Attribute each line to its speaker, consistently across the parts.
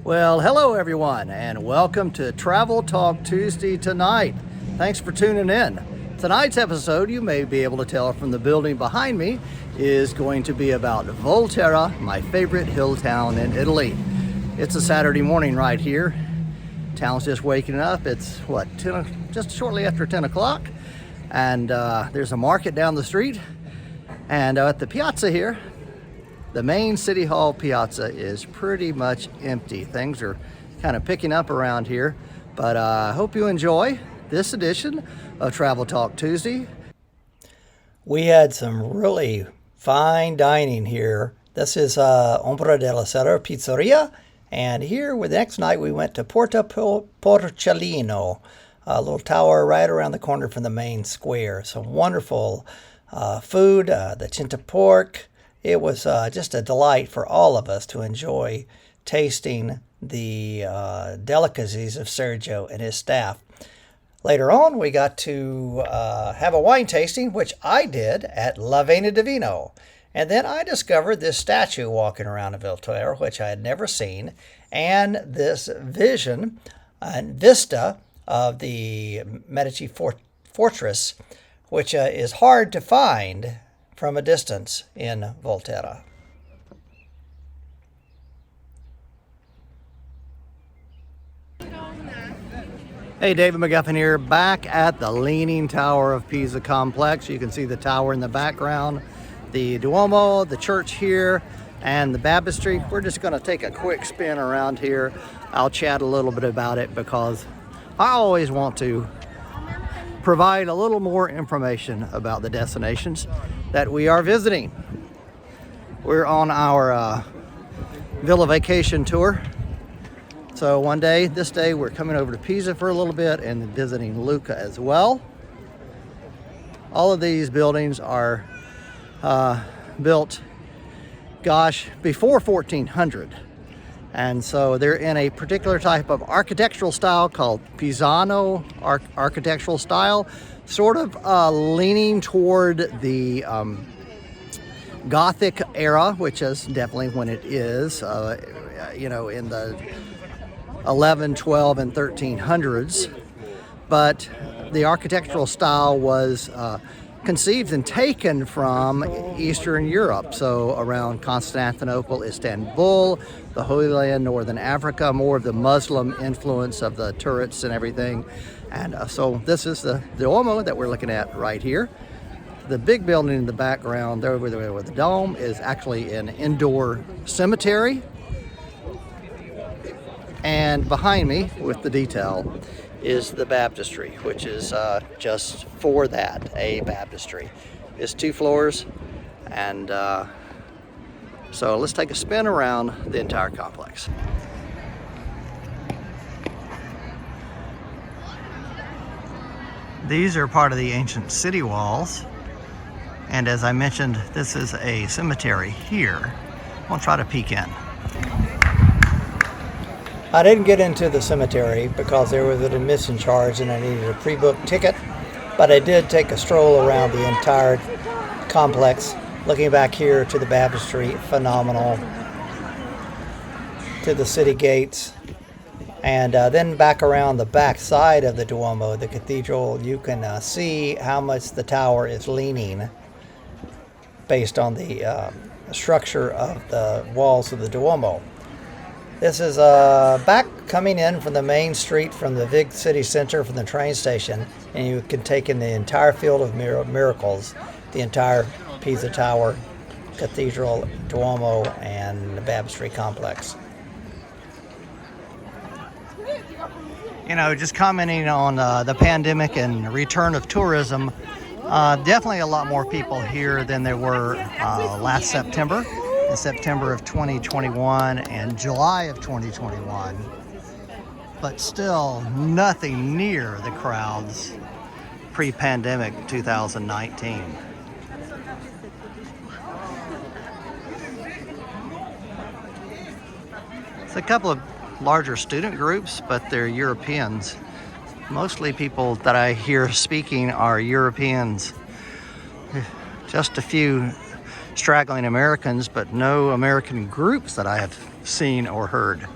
Speaker 1: Well, hello everyone, and welcome to Travel Talk Tuesday tonight. Thanks for tuning in. Tonight's episode, you may be able to tell from the building behind me, is going to be about Volterra, my favorite hill town in Italy. It's a Saturday morning right here. Town's just waking up. It's what, just shortly after 10 o'clock, and there's a market down the street. And at the Piazza here, the main City Hall Piazza is pretty much empty. Things are kind of picking up around here, but I hope you enjoy this edition of Travel Talk Tuesday. We had some really fine dining here. This is Ombra della Sera Pizzeria, and here the next night we went to Puerto Porticellino, a little tower right around the corner from the main square. Some wonderful food, the chinta pork. It was just a delight for all of us to enjoy tasting the delicacies of Sergio and his staff. Later on, we got to have a wine tasting, which I did at La Vena di Vino. And then I discovered this statue walking around in Volterra, which I had never seen, and this vision and vista of the Medici fortress, which is hard to find from a distance in Volterra. Hey, David McGuffin here, back at the Leaning Tower of Pisa complex. You can see the tower in the background, the Duomo, the church here, and the baptistry. We're just going to take a quick spin around here. I'll chat a little bit about it because I always want to provide a little more information about the destinations that we are visiting. We're on our Villa Vacation tour. So this day we're coming over to Pisa for a little bit and visiting Lucca as well. All of these buildings are built, before 1400. And so they're in a particular type of architectural style called Pisano architectural style, sort of leaning toward the Gothic era, which is definitely when it is, in the 11, 12, and 1300s. But the architectural style was conceived and taken from Eastern Europe, so around Constantinople, Istanbul, the Holy Land, Northern Africa, more of the Muslim influence of the turrets and everything. And so this is the Duomo that we're looking at right here. The big building in the background there over there with the dome is actually an indoor cemetery. And behind me with the detail is the baptistry, which is just for that, a baptistry. It's 2 floors, and so let's take a spin around the entire complex. These are part of the ancient city walls, and as I mentioned, this is a cemetery here. We'll try to peek in. I didn't get into the cemetery because there was an admission charge and I needed a pre-booked ticket, but I did take a stroll around the entire complex, looking back here to the baptistry, phenomenal, to the city gates, and then back around the back side of the Duomo, the cathedral. You can see how much the tower is leaning based on the structure of the walls of the Duomo. This is back coming in from the main street from the big city center from the train station, and you can take in the entire field of miracles, the entire Pisa Tower, Cathedral, Duomo, and the baptistry complex. Just commenting on the pandemic and return of tourism, definitely a lot more people here than there were last September. In September of 2021 and July of 2021, but still nothing near the crowds pre-pandemic 2019. It's a couple of larger student groups, but they're Europeans. Mostly people that I hear speaking are Europeans. Just a few straggling Americans, but no American groups that I have seen or heard.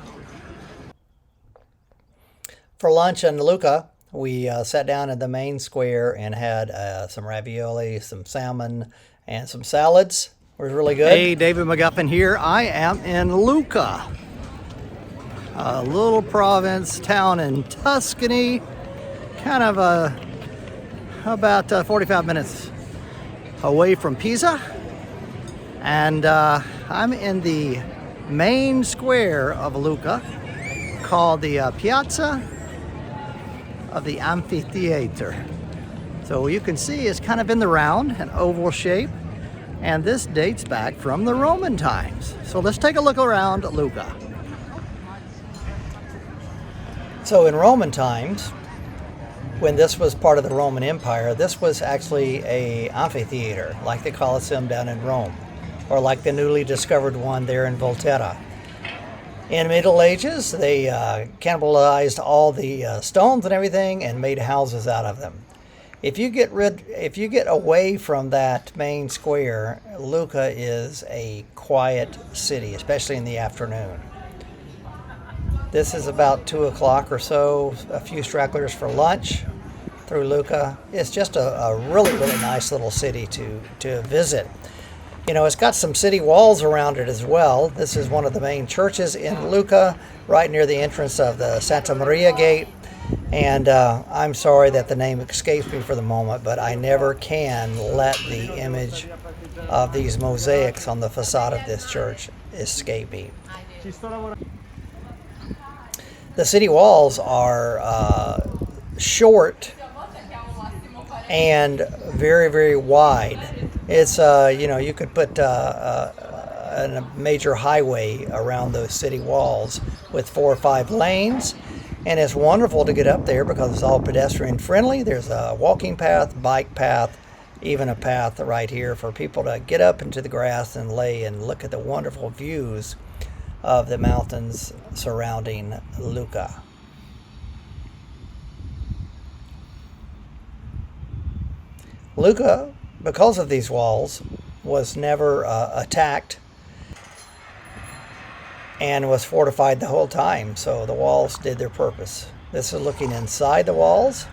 Speaker 1: For lunch in Lucca, we sat down in the main square and had some ravioli, some salmon, and some salads. It was really good. Hey, David McGuffin here. I am in Lucca, a little province town in Tuscany, kind of about 45 minutes away from Pisa. And I'm in the main square of Lucca called the Piazza of the Amphitheater. So you can see it's kind of in the round, an oval shape, and this dates back from the Roman times. So let's take a look around Lucca. So in Roman times, when this was part of the Roman Empire, this was actually an amphitheater, like the Colosseum down in Rome, or like the newly discovered one there in Volterra. In the Middle Ages, they cannibalized all the stones and everything and made houses out of them. If you get away from that main square, Lucca is a quiet city, especially in the afternoon. This is about 2 o'clock or so, a few stragglers for lunch through Lucca. It's just a really, really nice little city to visit. You know, it's got some city walls around it as well. This is one of the main churches in Lucca, right near the entrance of the Santa Maria Gate. And I'm sorry that the name escapes me for the moment, but I never can let the image of these mosaics on the facade of this church escape me. The city walls are short and very, very wide. It's, you could put a major highway around those city walls with 4 or 5 lanes. And it's wonderful to get up there because it's all pedestrian friendly. There's a walking path, bike path, even a path right here for people to get up into the grass and lay and look at the wonderful views of the mountains surrounding Lucca. Lucca, because of these walls, was never attacked and was fortified the whole time, so the walls did their purpose. This is looking inside the walls.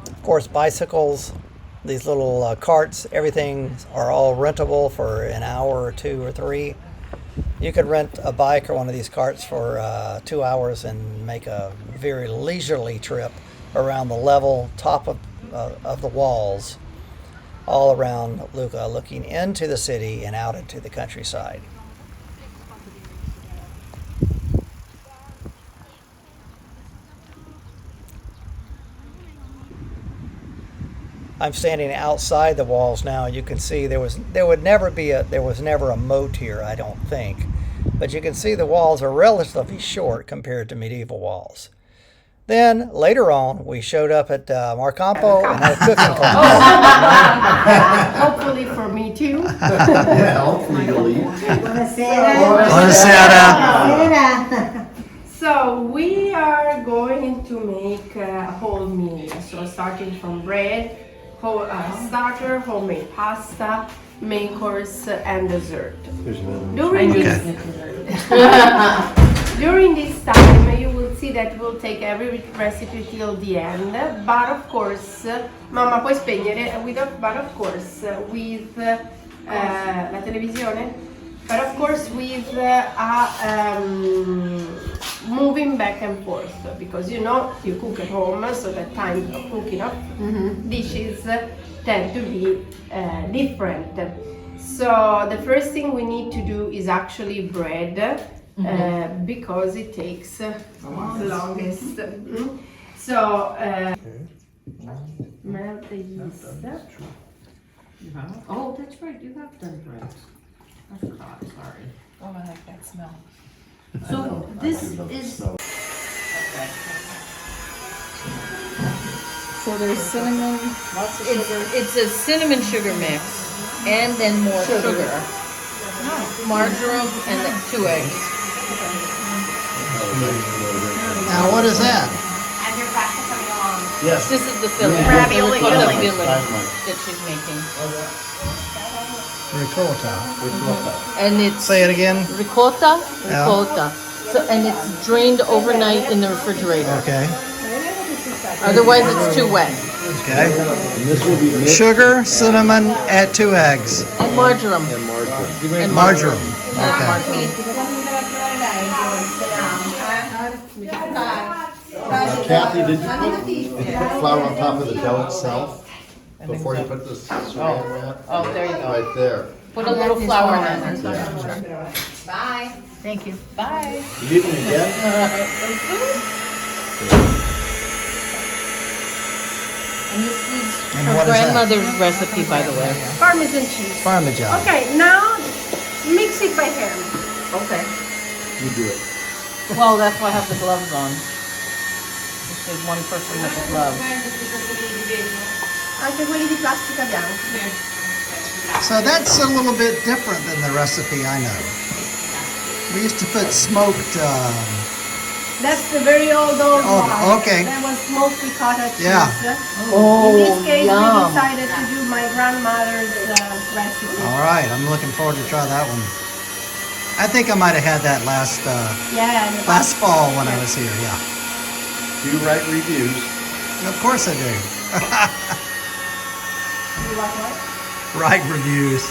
Speaker 1: Of course, bicycles, these little carts, everything are all rentable for an hour or 2 or 3. You could rent a bike or one of these carts for 2 hours and make a very leisurely trip around the level top of the walls all around Lucca, looking into the city and out into the countryside. I'm standing outside the walls now. You can see there was never a moat here, I don't think, but you can see the walls are relatively short compared to medieval walls. Then later on, we showed up at Marcampo and had a cooking class.
Speaker 2: Hopefully for me too.
Speaker 3: Yeah, hopefully you'll eat.
Speaker 1: Buonasera.
Speaker 2: So we are going to make a whole meal. So starting from bread, starter, homemade pasta, main course, and dessert. During this time, you will see that we'll take every recipe till the end, but of course, mamma puoi spegnere, but of course, with la televisione, but of course with moving back and forth, because you cook at home, so the time of cooking of dishes tend to be different. So the first thing we need to do is actually bread. Because it takes the longest. So, melt the yeast.
Speaker 4: Oh, that's right, you have done bread. I forgot, sorry.
Speaker 5: Oh, I like that smell.
Speaker 4: So this is...
Speaker 5: So there's cinnamon, lots of sugar. It's a cinnamon sugar mix, and then more sugar. Marjoram, and then 2 eggs.
Speaker 1: Now what is that?
Speaker 6: And your pasta coming along.
Speaker 3: Yes.
Speaker 5: This is the filling.
Speaker 6: Ravioli
Speaker 5: The
Speaker 6: filling.
Speaker 5: filling that she's making.
Speaker 1: Ricotta.
Speaker 5: And it's
Speaker 1: Say it again.
Speaker 5: ricotta.
Speaker 1: Yeah.
Speaker 5: Ricotta. So, and it's drained overnight in the refrigerator.
Speaker 1: Okay.
Speaker 5: Otherwise, it's too wet.
Speaker 1: Okay.
Speaker 3: And this will be mixed
Speaker 1: Sugar, cinnamon, add 2 eggs.
Speaker 5: And marjoram.
Speaker 3: and margarine.
Speaker 5: And
Speaker 1: Marjoram.
Speaker 5: Yeah,
Speaker 1: Okay.
Speaker 5: marjoram.
Speaker 3: Kathy, did you put flour on top of the dough itself before you put the saran wrap?
Speaker 5: Oh, there you go.
Speaker 3: Right there.
Speaker 5: Put a little flour in it.
Speaker 6: Bye.
Speaker 5: Thank you. Bye.
Speaker 3: You need it again?
Speaker 5: And this is
Speaker 1: And
Speaker 5: her
Speaker 1: what is that?
Speaker 5: grandmother's recipe, by the way.
Speaker 2: Parmesan cheese.
Speaker 1: Parmesan.
Speaker 2: Okay, now mix it by hand.
Speaker 5: Okay.
Speaker 3: You do it.
Speaker 5: Well, that's why I have the gloves on. If there's one person with the gloves.
Speaker 2: Anche quelli di plastica bianca.
Speaker 1: So that's a little bit different than the recipe I know. We used to put smoked,
Speaker 2: That's the very old
Speaker 1: Oh,
Speaker 2: one.
Speaker 1: okay.
Speaker 2: That was smoked ricotta cheese.
Speaker 1: Yeah.
Speaker 5: Oh,
Speaker 2: In this case,
Speaker 5: yum.
Speaker 2: we decided to do my grandmother's recipe.
Speaker 1: all right, I'm looking forward to try that one. I think I might have had that last
Speaker 2: Yeah.
Speaker 1: fall when I was here, yeah.
Speaker 3: Do you write reviews?
Speaker 1: Of course I do.
Speaker 2: You like what?
Speaker 1: Write reviews.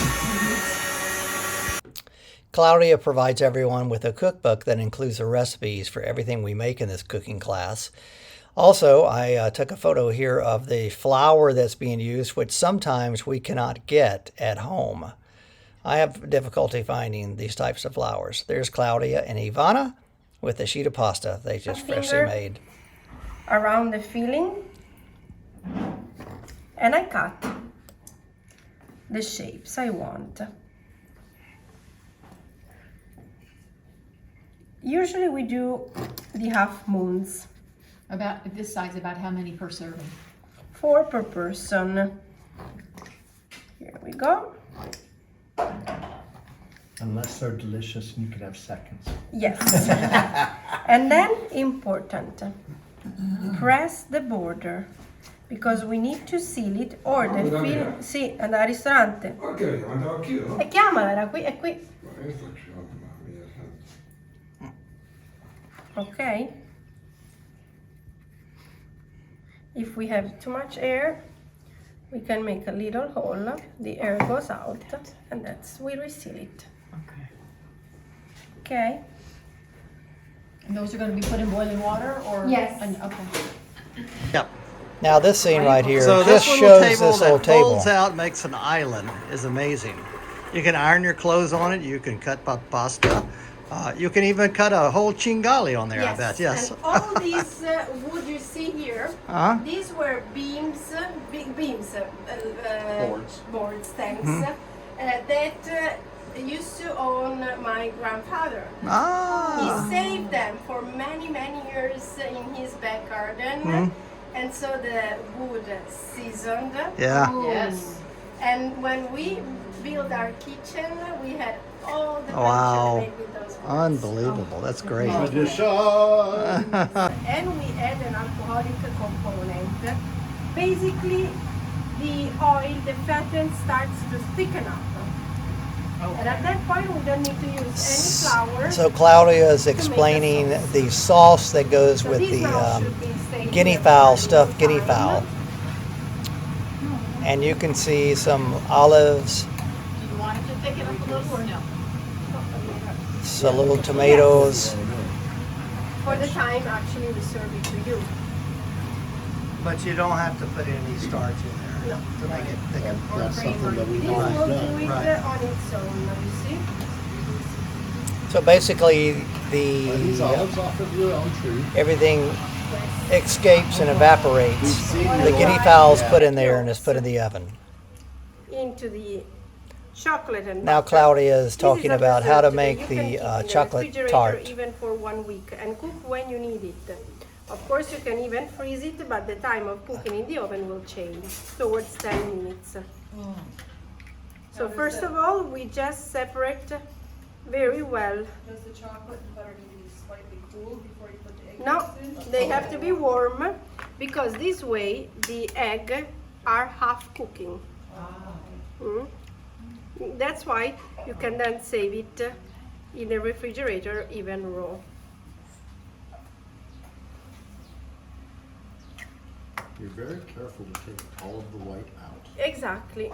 Speaker 1: Claudia provides everyone with a cookbook that includes the recipes for everything we make in this cooking class. Also, I took a photo here of the flour that's being used, which sometimes we cannot get at home. I have difficulty finding these types of flours. There's Claudia and Ivana with a sheet of pasta they just freshly
Speaker 2: Finger.
Speaker 1: made.
Speaker 2: Around the filling. And I cut the shapes I want. Usually we do the half moons,
Speaker 7: About this size, about how many per serving?
Speaker 2: 4 per person. Here we go.
Speaker 3: Unless they're delicious and you can have seconds.
Speaker 2: Yes. And then important, press the border because we need to seal it or the fill. Sì, andare al ristorante.
Speaker 8: Ok, andavo anch'io.
Speaker 2: E chiamala, era qui, è qui.
Speaker 8: Ma io sto facendo, mamma mia, senti.
Speaker 2: Okay. If we have too much air, we can make a little hole. The air goes out, and that's we reseal it.
Speaker 7: Okay.
Speaker 2: Okay.
Speaker 7: And those are gonna be put in boiling water or?
Speaker 2: Yes.
Speaker 7: Okay.
Speaker 1: Yep. Now this scene right here
Speaker 9: So
Speaker 1: just
Speaker 9: this
Speaker 1: shows
Speaker 9: little table
Speaker 1: this little
Speaker 9: that
Speaker 1: table.
Speaker 9: folds out, makes an island, is amazing. You can iron your clothes on it. You can cut pasta. You can even cut a whole chingali on there. I bet. Yes.
Speaker 2: And all these wood you see here,
Speaker 9: Uh-huh.
Speaker 2: these were beams, big beams, boards, thanks, that used to own my grandfather.
Speaker 9: Ah.
Speaker 2: He saved them for many, many years in his back garden. And so the wood seasoned.
Speaker 9: Yeah.
Speaker 7: Yes.
Speaker 2: And when we built our kitchen, we had all the
Speaker 9: Wow.
Speaker 2: furniture made with those woods.
Speaker 9: Unbelievable. That's great.
Speaker 3: Tradition.
Speaker 2: And we add an alcoholic component. Basically, the oil, the fatten starts to thicken up. And at that point, we don't need to use any flour.
Speaker 1: So Claudia is explaining the sauce that goes
Speaker 2: So
Speaker 1: with
Speaker 2: these
Speaker 1: the
Speaker 2: now should be staying
Speaker 1: guinea
Speaker 2: here
Speaker 1: fowl,
Speaker 2: for a
Speaker 1: stuffed guinea
Speaker 2: time.
Speaker 1: fowl. And you can see some olives,
Speaker 7: Do you want it to thicken up a little or no?
Speaker 1: some little tomatoes.
Speaker 2: For the time, actually, we serve it to you.
Speaker 9: But you don't have to put any starch in there
Speaker 2: No.
Speaker 9: to make it thicker.
Speaker 3: That's something that we
Speaker 2: This
Speaker 3: know
Speaker 2: will
Speaker 3: is
Speaker 2: do
Speaker 3: done.
Speaker 2: it
Speaker 9: Right.
Speaker 2: on its own, you see?
Speaker 1: So basically,
Speaker 3: Are these
Speaker 1: the
Speaker 3: olives off of your own tree?
Speaker 1: everything escapes and evaporates.
Speaker 3: We've seen
Speaker 1: The
Speaker 3: your-
Speaker 1: guinea fowl's
Speaker 3: Yeah.
Speaker 1: put in there and is put in the oven.
Speaker 2: Into the chocolate and
Speaker 1: Now
Speaker 2: butter.
Speaker 1: Claudia is
Speaker 2: This
Speaker 1: talking
Speaker 2: a
Speaker 1: about how to
Speaker 2: dessert.
Speaker 1: make
Speaker 2: You can
Speaker 1: the
Speaker 2: keep in the
Speaker 1: chocolate
Speaker 2: refrigerator
Speaker 1: tart.
Speaker 2: even for 1 week and cook when you need it. Of course, you can even freeze it, but the time of cooking in the oven will change towards 10 minutes. So first of all, we just separate very well.
Speaker 10: Does the chocolate and butter need to be slightly cool before you put the egg
Speaker 2: No,
Speaker 10: yolks in?
Speaker 2: they have to be warm because this way the egg are half cooking. Mm. That's why you can then save it in the refrigerator even raw.
Speaker 3: You're very careful to take all of the white out.
Speaker 2: Exactly.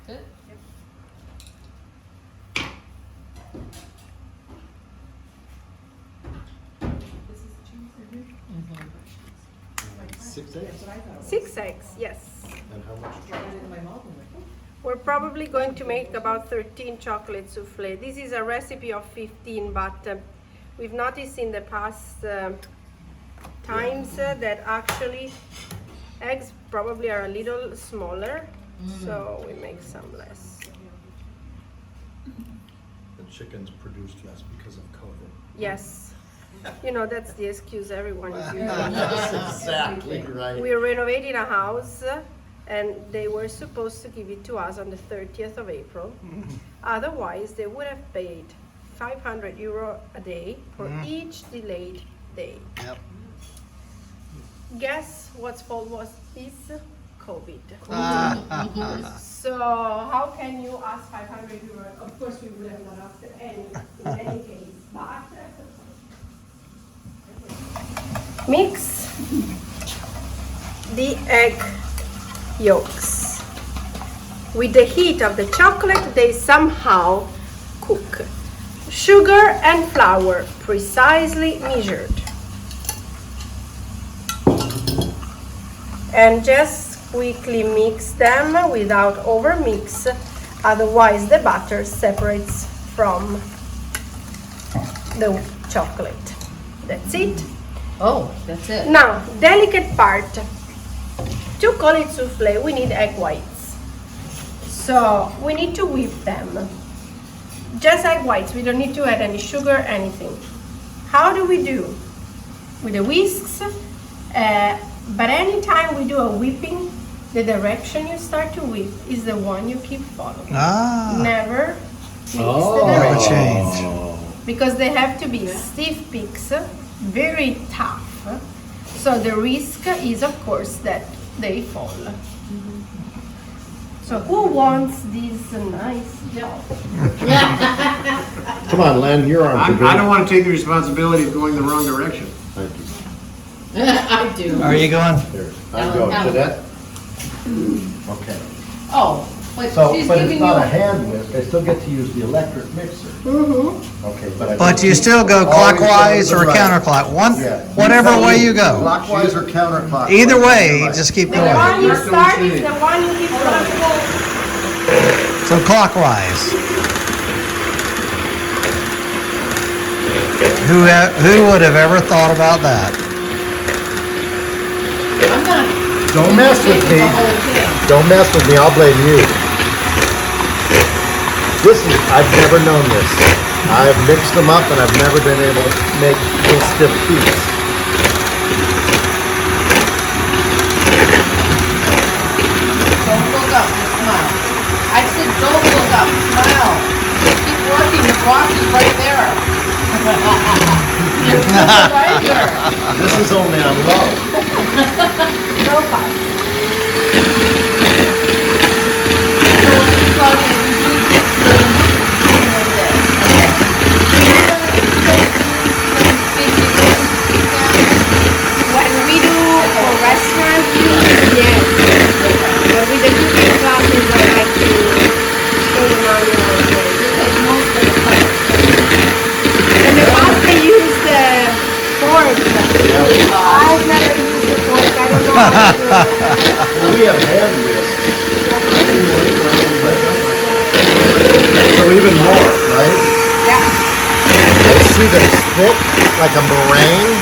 Speaker 5: Good.
Speaker 3: 6 eggs.
Speaker 2: 6 eggs, yes.
Speaker 3: And how much?
Speaker 2: We're probably going to make about 13 chocolate souffle. This is a recipe of 15, but we've noticed in the past times that actually eggs probably are a little smaller, so we make some less.
Speaker 3: The chickens produced less because of COVID.
Speaker 2: Yes. You know, that's the excuse everyone is using.
Speaker 3: That's exactly right.
Speaker 2: We're renovating a house and they were supposed to give it to us on the 30th of April. Otherwise, they would have paid €500 a day for each delayed day.
Speaker 9: Yep.
Speaker 2: Guess what's fault was this? COVID. So how can you ask €500? Of course, we would have not asked any in any case. But mix the egg yolks. With the heat of the chocolate, they somehow cook. Sugar and flour precisely measured. And just quickly mix them without overmix, otherwise the butter separates from the chocolate. That's it.
Speaker 5: Oh, that's it.
Speaker 2: Now, delicate part. To call it souffle, we need egg whites. So we need to whip them. Just egg whites. We don't need to add any sugar, anything. How do we do? With the whisks. But anytime we do a whipping, the direction you start to whip is the one you keep following. Never mix the
Speaker 9: Never
Speaker 2: direction.
Speaker 9: change.
Speaker 2: Because they have to be stiff peaks, very tough. So the risk is, of course, that they fall. So who wants this nice job?
Speaker 3: Come on, Len, your arms are good.
Speaker 11: I don't want to take the responsibility of going the wrong direction.
Speaker 3: Thank you.
Speaker 5: I do.
Speaker 9: Are you going?
Speaker 3: Here, I'm going. Jeanette? Okay.
Speaker 5: Oh, but
Speaker 3: So,
Speaker 5: she's
Speaker 3: but
Speaker 5: giving
Speaker 3: it's
Speaker 5: you.
Speaker 3: not a hand whisk, I still get to use the electric mixer. Okay, but I.
Speaker 9: But you still go
Speaker 3: Always
Speaker 9: clockwise
Speaker 3: go to
Speaker 9: or
Speaker 3: the right.
Speaker 9: counterclockwise,
Speaker 3: Yeah.
Speaker 9: whatever way you go.
Speaker 3: Clockwise or counterclockwise.
Speaker 9: Either way,
Speaker 3: Right.
Speaker 9: just keep
Speaker 2: The
Speaker 9: going.
Speaker 2: one you
Speaker 11: That's what
Speaker 2: start
Speaker 11: we
Speaker 2: is
Speaker 11: say.
Speaker 2: the one you keep following.
Speaker 9: So clockwise. Who would have ever thought about that?
Speaker 5: I'm gonna.
Speaker 3: Don't mess with me.
Speaker 5: The whole thing.
Speaker 3: Don't mess with me, I'll blame you. I've never known this. I've mixed them up and I've never been able to make little stiff peaks.
Speaker 5: Don't look up, just smile. I said, don't look up, smile. Keep working, your boss is right there. Your boss is right here.
Speaker 3: This is only on low.
Speaker 2: No part. When we do for restaurant, yes. But with the cooking classes, I like to show them how you In the past, they use the fork. I've never used the fork. I don't know how to do it.
Speaker 3: Well, we have hand whisks. So even more, right?
Speaker 2: Yeah.
Speaker 3: I see that it's thick, like a meringue.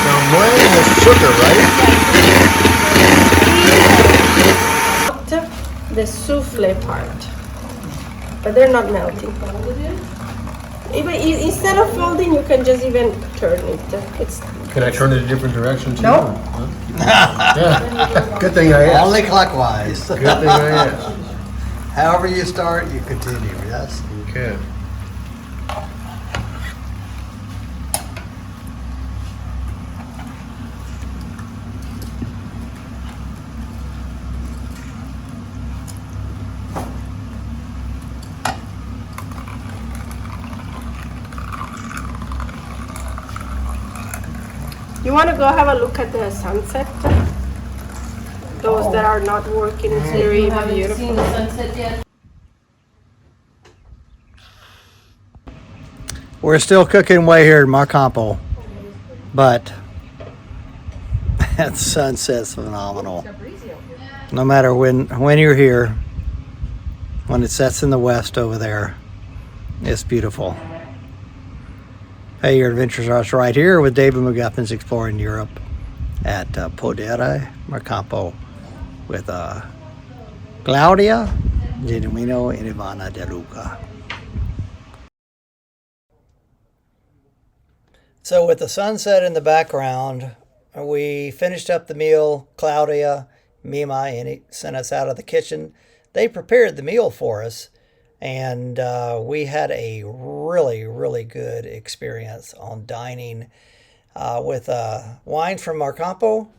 Speaker 3: Now meringue has sugar, right?
Speaker 2: The souffle part, but they're not melting. Instead of folding, you can just even turn it. It's
Speaker 11: Can I turn it a different direction too?
Speaker 2: No.
Speaker 3: Yeah. Good thing I asked.
Speaker 9: Only clockwise.
Speaker 3: Good thing I asked.
Speaker 9: However you start, you continue, yes?
Speaker 11: Okay.
Speaker 2: You want to go have a look at the sunset? Those that are not working, it's very beautiful.
Speaker 5: Seen the sunset yet?
Speaker 1: We're still cooking away here in Marcampo, but that sunset's phenomenal. No matter when you're here, when it sets in the west over there, it's beautiful. Hey, your adventures are right here with David McGuffin's Exploring Europe at Podere Marcampo with Claudia, Genuino, and Ivana De Luca. So with the sunset in the background, we finished up the meal. Claudia, Mima, and sent us out of the kitchen. They prepared the meal for us, and we had a really, really good experience on dining with wine from Marcampo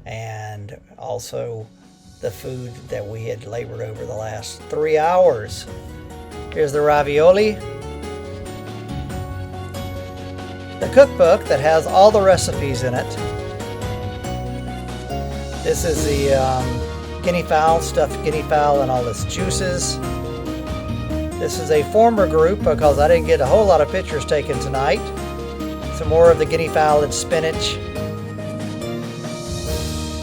Speaker 1: and also the food that we had labored over the last 3 hours. Here's the ravioli. The cookbook that has all the recipes in it. This is the guinea fowl, stuffed guinea fowl and all its juices. This is a former group because I didn't get a whole lot of pictures taken tonight. Some more of the guinea fowl and spinach.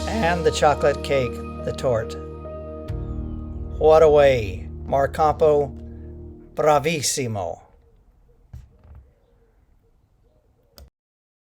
Speaker 1: And the chocolate cake, the Tart. What a way. Marcampo, bravissimo.